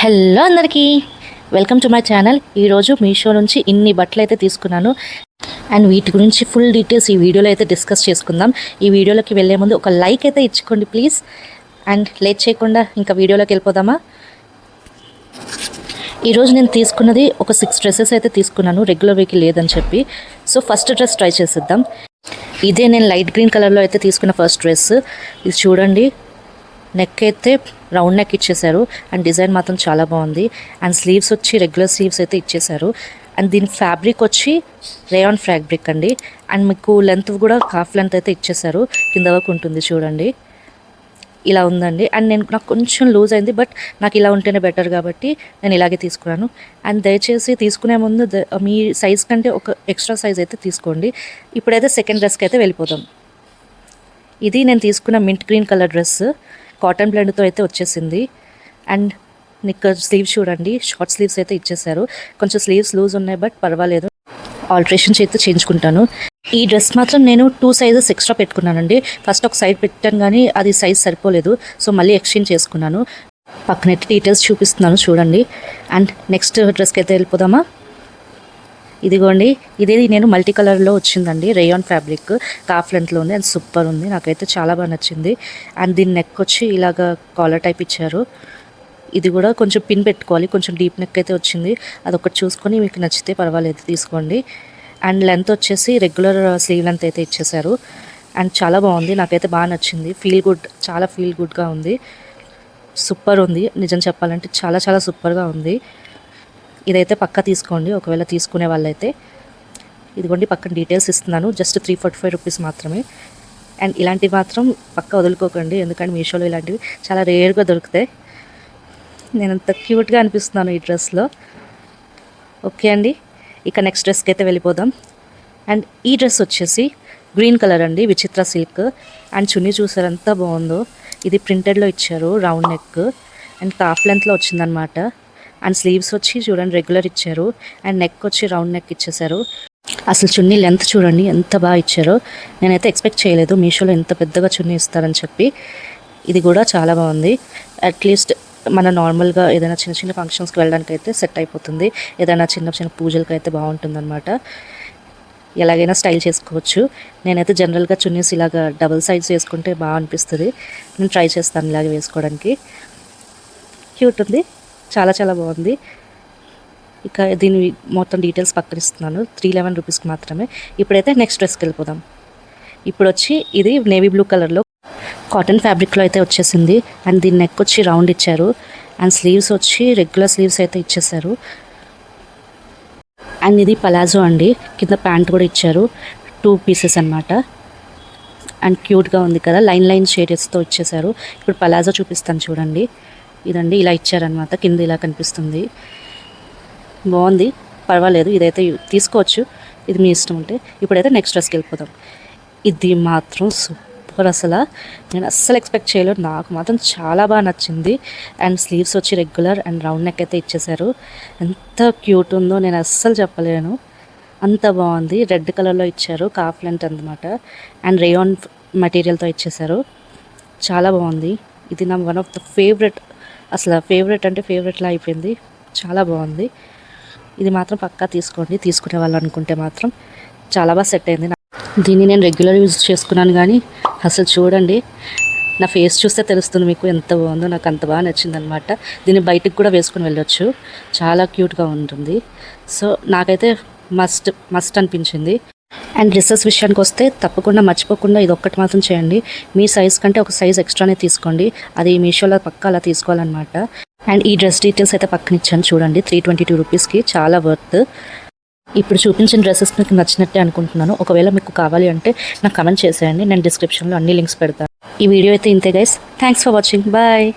Hello అందరికీ welcome to my channel. ఈరోజు మీషో నుంచి ఇన్ని బట్టలు అయితే తీసుకున్నాను అండ్ వీటి గురించి ఫుల్ డీటెయిల్స్ ఈ వీడియోలో అయితే డిస్కస్ చేసుకుందాం. ఈ వీడియోలోకి వెళ్ళే ముందు ఒక లైక్ అయితే ఇచ్చుకోండి ప్లీజ్. అండ్ లేట్ చేయకుండా ఇంకా వీడియోలోకి వెళ్ళిపోదామా. ఈరోజు నేను తీసుకున్నది ఒక 6 డ్రెస్సెస్ అయితే తీసుకున్నాను, రెగ్యులర్ వీక్ లేదని చెప్పి. సో ఫస్ట్ డ్రెస్ ట్రై చేసేద్దాం. ఇదే నేను లైట్ గ్రీన్ కలర్లో అయితే తీసుకున్న ఫస్ట్ డ్రెస్. ఇది చూడండి, నెక్ అయితే రౌండ్ నెక్ ఇచ్చేసారు అండ్ డిజైన్ మాత్రం చాలా బాగుంది. అండ్ స్లీవ్స్ వచ్చి రెగ్యులర్ స్లీవ్స్ అయితే ఇచ్చేసారు. అండ్ దీని ఫ్యాబ్రిక్ వచ్చి రేయాన్ ఫ్యాబ్రిక్ అండి. అండ్ మీకు లెంత్ కూడా హాఫ్ లెంత్ అయితే ఇచ్చేసారు, కింద వరకు ఉంటుంది చూడండి. ఇలా ఉందండి. అండ్ నాకు కొంచెం లూజ్ అయింది, బట్ నాకు ఇలా ఉంటేనే బెటర్ కాబట్టి నేను ఇలాగే తీసుకున్నాను. అండ్ దయచేసి తీసుకునే ముందు మీ సైజ్ కంటే ఒక ఎక్స్ట్రా సైజ్ అయితే తీసుకోండి. ఇప్పుడైతే సెకండ్ డ్రెస్కి అయితే వెళ్ళిపోదాం. ఇది నేను తీసుకున్న mint green colour dress, cotton బ్లెండ్తో అయితే వచ్చేసింది. అండ్ నిక్కర్ స్లీవ్స్ చూడండి, షార్ట్ స్లీవ్స్ అయితే ఇచ్చేసారు. కొంచెం స్లీవ్స్ లూజ్ ఉన్నాయి, బట్ పర్వాలేదు, ఆల్టరేషన్స్ అయితే చేయించుకుంటాను. ఈ డ్రెస్ మాత్రం నేను 2 సైజెస్ ఎక్స్ట్రా పెట్టుకున్నానండి. ఫస్ట్ ఒక సైడ్ పెట్టాను కానీ అది సైజ్ సరిపోలేదు, సో మళ్ళీ ఎక్స్చేంజ్ చేసుకున్నాను. పక్కనైతే డీటెయిల్స్ చూపిస్తున్నాను చూడండి. అండ్ నెక్స్ట్ డ్రెస్కి అయితే వెళ్ళిపోదామా. ఇదిగోండి, ఇది నేను మల్టీ కలర్లో వచ్చిందండి, రేయాన్ ఫ్యాబ్రిక్, కాఫ్ లెంత్లో ఉంది. అండ్ సూపర్ ఉంది, నాకైతే చాలా బాగా నచ్చింది. అండ్ దీని నెక్ వచ్చి ఇలాగ కాలర్ టైప్ ఇచ్చారు. ఇది కూడా కొంచెం పిన్ పెట్టుకోవాలి, కొంచెం డీప్ నెక్ అయితే వచ్చింది. అదొకటి చూసుకొని మీకు నచ్చితే పర్వాలేదు తీసుకోండి. అండ్ లెంత్ వచ్చేసి రెగ్యులర్ స్లీవ్ లెంత్ అయితే ఇచ్చేసారు. అండ్ చాలా బాగుంది, నాకైతే బాగా నచ్చింది. ఫీల్ గుడ్, చాలా ఫీల్ గుడ్గా ఉంది, సూపర్ ఉంది. నిజం చెప్పాలంటే చాలా చాలా సూపర్గా ఉంది. ఇదైతే పక్కా తీసుకోండి ఒకవేళ తీసుకునే వాళ్ళైతే. ఇదిగోండి పక్కన డీటెయిల్స్ ఇస్తున్నాను, జస్ట్ 345 రూపీస్ మాత్రమే. అండ్ ఇలాంటివి మాత్రం పక్కా వదులుకోకండి, ఎందుకంటే మీషోలో ఇలాంటివి చాలా రేర్గా దొరుకుతాయి. నేను అంత క్యూట్గా అనిపిస్తున్నాను ఈ డ్రెస్లో. ఓకే అండి, ఇక నెక్స్ట్ డ్రెస్కి అయితే వెళ్ళిపోదాం. అండ్ ఈ డ్రెస్ వచ్చేసి గ్రీన్ కలర్ అండి, విచిత్ర సిల్క్. అండ్ చున్నీ చూసారు ఎంత బాగుందో. ఇది ప్రింటెడ్లో ఇచ్చారు, రౌండ్ నెక్ అండ్ కాఫ్ లెంత్లో వచ్చిందనమాట. అండ్ స్లీవ్స్ వచ్చి చూడండి రెగ్యులర్ ఇచ్చారు. అండ్ నెక్ వచ్చి రౌండ్ నెక్ ఇచ్చేసారు. అసలు చున్నీ లెంత్ చూడండి ఎంత బాగా ఇచ్చారో. నేనైతే ఎక్స్పెక్ట్ చేయలేదు మీషోలో ఎంత పెద్దగా చున్నీ ఇస్తారని చెప్పి. ఇది కూడా చాలా బాగుంది. అట్లీస్ట్ మన నార్మల్గా ఏదైనా చిన్న చిన్న ఫంక్షన్స్కి వెళ్ళడానికి అయితే సెట్ అయిపోతుంది, ఏదైనా చిన్న చిన్న పూజలకి అయితే బాగుంటుందన్నమాట. ఎలాగైనా స్టైల్ చేసుకోవచ్చు. నేనైతే జనరల్గా చున్నీస్ ఇలాగ డబుల్ సైజ్ వేసుకుంటే బాగా అనిపిస్తుంది. నేను ట్రై చేస్తాను ఇలాగే వేసుకోవడానికి. క్యూట్ ఉంది, చాలా చాలా బాగుంది. ఇక దీని మొత్తం డీటెయిల్స్ పక్కన ఇస్తున్నాను, 311 రూపీస్కి మాత్రమే. ఇప్పుడైతే నెక్స్ట్ డ్రెస్కి వెళ్ళిపోదాం. ఇప్పుడు వచ్చి ఇది నేవీ బ్లూ కలర్లో కాటన్ ఫ్యాబ్రిక్లో అయితే వచ్చేసింది. అండ్ దీని నెక్ వచ్చి రౌండ్ ఇచ్చారు. అండ్ స్లీవ్స్ వచ్చి రెగ్యులర్ స్లీవ్స్ అయితే ఇచ్చేసారు. అండ్ ఇది పలాజో అండి, కింద ప్యాంట్ కూడా ఇచ్చారు, 2 పీసెస్ అనమాట. అండ్ క్యూట్గా ఉంది కదా, లైన్ షేడెస్తో ఇచ్చేసారు. ఇప్పుడు పలాజో చూపిస్తాను చూడండి. ఇదండి, ఇలా ఇచ్చారనమాట, కింద ఇలా కనిపిస్తుంది. బాగుంది, పర్వాలేదు, ఇదైతే తీసుకోవచ్చు, ఇది మీ ఇష్టం ఉంటే. ఇప్పుడైతే నెక్స్ట్ డ్రెస్కి వెళ్ళిపోదాం. ఇది మాత్రం సూపర్, అసలు నేను అస్సలు ఎక్స్పెక్ట్ చేయలేదు, నాకు మాత్రం చాలా బాగా నచ్చింది. అండ్ స్లీవ్స్ వచ్చి రెగ్యులర్ అండ్ రౌండ్ నెక్ అయితే ఇచ్చేసారు. ఎంత క్యూట్ ఉందో నేను అస్సలు చెప్పలేను, అంత బాగుంది. రెడ్ కలర్లో ఇచ్చారు, కాఫ్ లెంత్ అనమాట. అండ్ రేయాన్ మెటీరియల్తో ఇచ్చేసారు, చాలా బాగుంది. ఇది నా వన్ ఆఫ్ ద ఫేవరెట్, అసలు ఫేవరెట్ అంటే ఫేవరెట్లా అయిపోయింది, చాలా బాగుంది. ఇది మాత్రం పక్కా తీసుకోండి, తీసుకునే వాళ్ళు అనుకుంటే మాత్రం. చాలా బాగా సెట్ అయింది. దీన్ని నేను రెగ్యులర్ యూజ్ చేసుకున్నాను కానీ అసలు చూడండి, నా ఫేస్ చూస్తే తెలుస్తుంది మీకు ఎంత బాగుందో. నాకు అంత బాగా నచ్చిందనమాట. దీన్ని బయటికి కూడా వేసుకుని వెళ్ళొచ్చు, చాలా క్యూట్గా ఉంటుంది. సో నాకైతే మస్ట్ అనిపించింది. అండ్ డ్రెస్సెస్ విషయానికి వస్తే తప్పకుండా మర్చిపోకుండా ఇది ఒక్కటి మాత్రం చేయండి, మీ సైజ్ కంటే ఒక సైజ్ ఎక్స్ట్రానే తీసుకోండి. అది మీషోలో పక్కా అలా తీసుకోవాలన్నమాట. అండ్ ఈ డ్రెస్ డీటెయిల్స్ అయితే పక్కన ఇచ్చాను చూడండి, 322 రూపీస్కి, చాలా వర్త్. ఇప్పుడు చూపించిన డ్రెస్సెస్ మీకు నచ్చినట్టే అనుకుంటున్నాను. ఒకవేళ మీకు కావాలి అంటే నాకు కమెంట్ చేసేయండి, నేను డిస్క్రిప్షన్లో అన్ని లింక్స్ పెడతాను. ఈ వీడియో అయితే ఇంతే guys, thanks for watching, bye.